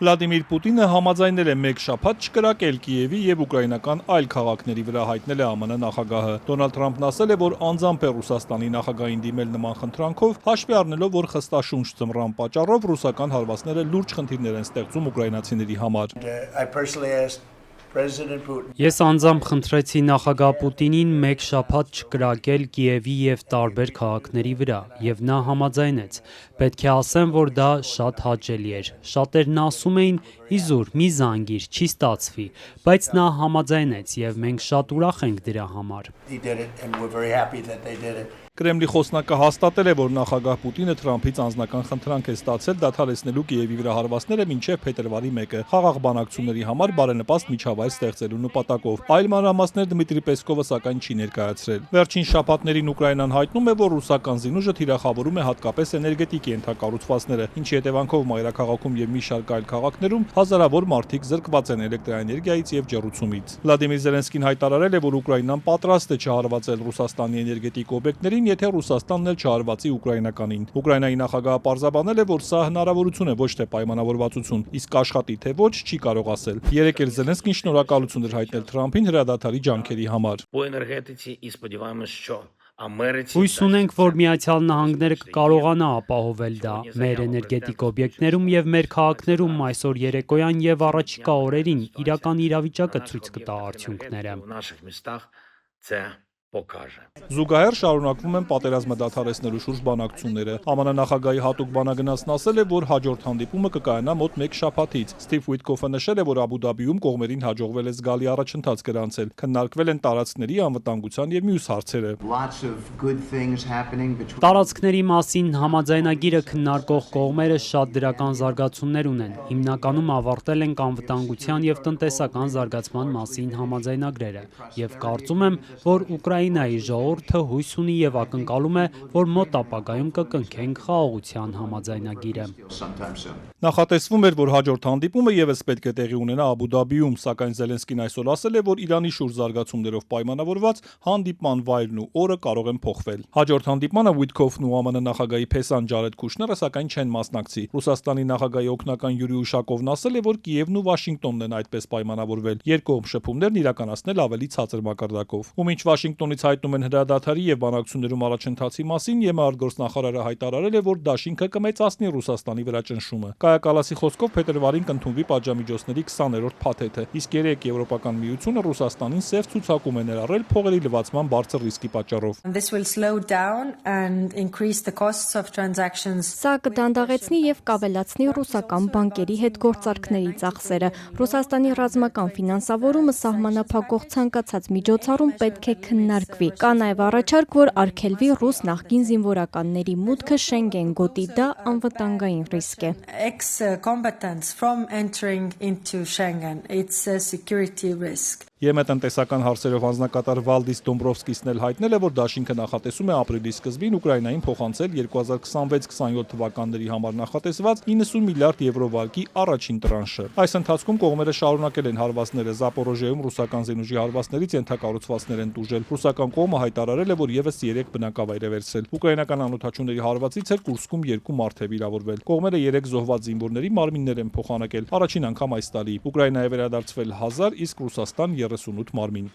Վլադիմիր Պուտինը համաձայնել է մեկ շաբաթ չկրակել Կիևի եւ ուկրաինական այլ քաղաքների վրա, հայտնել է ԱՄՆ նախագահը։ Դոնալդ Թրամփն ասել է, որ անձամբ է Ռուսաստանի նախագահին դիմել նման խնդրանքով, հաշվի առնելով, որ խստաշունչ ձմռան պատճառով ռուսական հարվածները լուրջ խնդիրներ են ստեղծում ուկրաինացիների համար։ Ես անձամբ խնդրեցի նախագահ Պուտինին մեկ շաբաթ չկրակել Կիևի եւ տարբեր քաղաքների վրա, եւ նա համաձայնեց։ Պետք է ասեմ, որ դա շատ հաճելի էր։ Շատերն ասում էին՝ իզուր, մի զանգիր, չի ստացվի, բայց նա համաձայնեց եւ մենք շատ ուրախ ենք դրա համար։ Կրեմլի խոսնակը հաստատել է, որ նախագահ Պուտինը Թրամփից անձնական խնդրանք է ստացել դադարեցնելու Կիևի վրա հարվածները մինչև փետրվարի 1-ը խաղաղ բանակցությունների համար բարենպաստ միջավայր ստեղծելու նպատակով։ Այլ մանրամասներ Դմիտրի Պեսկովը սակայն չի ներկայացրել։ Վերջին շաբաթներին Ուկրաինան հայտնում է, որ ռուսական զինուժը թիրախավորում է հատկապես էներգետիկ ենթակառուցվածքները, ինչի հետևանքով մայրաքաղաքում եւ մի շարք այլ քաղաքներում հազարավոր մարդիկ զրկված են էլեկտրաէներգիայից եւ ջեռուցումից։ Վլադիմիր Զելենսկին հայտարարել է, որ Ուկրաինան պատրաստ է չհարվածել Ռուսաստանի էներգետիկ օբյեկտներին, եթե Ռուսաստանն էլ չհարվածի ուկրաինականին։ Ուկրաինայի նախագահը պարզաբանել է, որ սա հնարավորություն է, ոչ թե պայմանավորվածություն, իսկ աշխատի թե ոչ չի կարող ասել։ Երեկ էլ Զելենսկին շնորհակալություն էր հայտնել Թրամփին հրադադարի ջանքերի համար։ Հույս ունենք, որ Միացյալ Նահանգները կկարողանա ապահովել դա մեր էներգետիկ օբյեկտներում եւ մեր քաղաքներում այսօր երեկոյան եւ առաջիկա օրերին իրական իրավիճակը ցույց կտա արդյունքները։ Զուգահեռ շարունակվում են պատերազմը դադարեցնելու շուրջ բանակցությունները։ ԱՄՆ նախագահի հատուկ բանագնացն ասել է, որ հաջորդ հանդիպումը կկայանա մոտ մեկ շաբաթից։ Սթիվ Ուիթկոֆը նշել է, որ Աբու Դաբիում կողմերին հաջողվել է զգալի առաջընթաց գրանցել։ Քննարկվել են տարածքների անվտանգության եւ մյուս հարցերը։ Տարածքների մասին համաձայնագիրը քննարկող կողմերը շատ դրական զարգացումներ ունեն։ Հիմնականում ավարտել ենք անվտանգության եւ տնտեսական զարգացման մասին համաձայնագրերը եւ կարծում եմ, որ Ուկրաինայի ժողովուրդը հույս ունի եւ ակնկալում է, որ մոտ ապագայում կկնքենք խաղաղության համաձայնագիրը։ Նախատեսվում էր, որ հաջորդ հանդիպումը եւս պետք է տեղի ունենա Աբու Դաբիում, սակայն Զելենսկին այսօր ասել է, որ Իրանի շուրջ զարգացումներով պայմանավորված հանդիպման վայրն ու օրը կարող են փոխվել։ Հաջորդ հանդիպմանը Ուիթկոֆն ու ԱՄՆ նախագահի փեսան Ջարեդ Կուշները սակայն չեն մասնակցի։ Ռուսաստանի նախագահի օգնական Յուրի Ուշակովն ասել է, որ Կիևն ու Վաշինգտոնն են այդպես պայմանավորվել, երկկողմ շփումներն իրականացնել ավելի ցածր մակարդակով։ Ու մինչ Վաշինգտոնից հայտնում են հրադադարի եւ բանակցություններում առաջընթացի մասին, ԵՄ արտգործնախարարը հայտարարել է, որ դաշինքը կմեծացնի Ռուսաստանի վրա ճնշումը։ Կայա Կալասի խոսքով փետրվարին կընդունվի պատժամիջոցների 20-րդ փաթեթը, իսկ երեք Եվրոպական միությունը Ռուսաստանին սև ցուցակում է ներառել փողերի լվացման բարձր ռիսկի պատճառով։ Սա կդանդաղեցնի եւ կավելացնի ռուսական բանկերի հետ գործարքների ծախսերը։ Ռուսաստանի ռազմական ֆինանսավորումը սահմանափակող ցանկացած միջոցառում պետք է քննարկվի։ Կա նաև առաջարկ, որ արգելվի ռուս նախկին զինվորականների մուտքը Շենգեն գոտի, դա անվտանգային ռիսկ է։ ԵՄ տնտեսական հարցերով անձնակատար Վալդիս Դոմբրովսկիսն էլ հայտնել է, որ դաշինքը նախատեսում է ապրիլի սկզբին Ուկրաինային փոխանցել 2026-27 թվականների համար նախատեսված 90 միլիարդ եվրո վարկի առաջին տրանշը։ Այս ընթացքում կողմերը շարունակել են հարվածները։ Զապորոժիայում ռուսական զինուժի հարվածներից ենթակառուցվածքներ են տուժել։ Ռուսական կողմը հայտարարել է, որ եւս 3 բնակավայր է վերցրել։ Ուկրաինական անօթաչուների հարվածից էլ Կուրսկում 2 մարդ է վիրավորվել։ Կողմերը 3 զոհված զինվորների մարմիններ են փոխանակել։ Առաջին անգամ այս տարի Ուկրաինա է վերադարձվել 1000, իսկ Ռուսաստան 38 մարմին։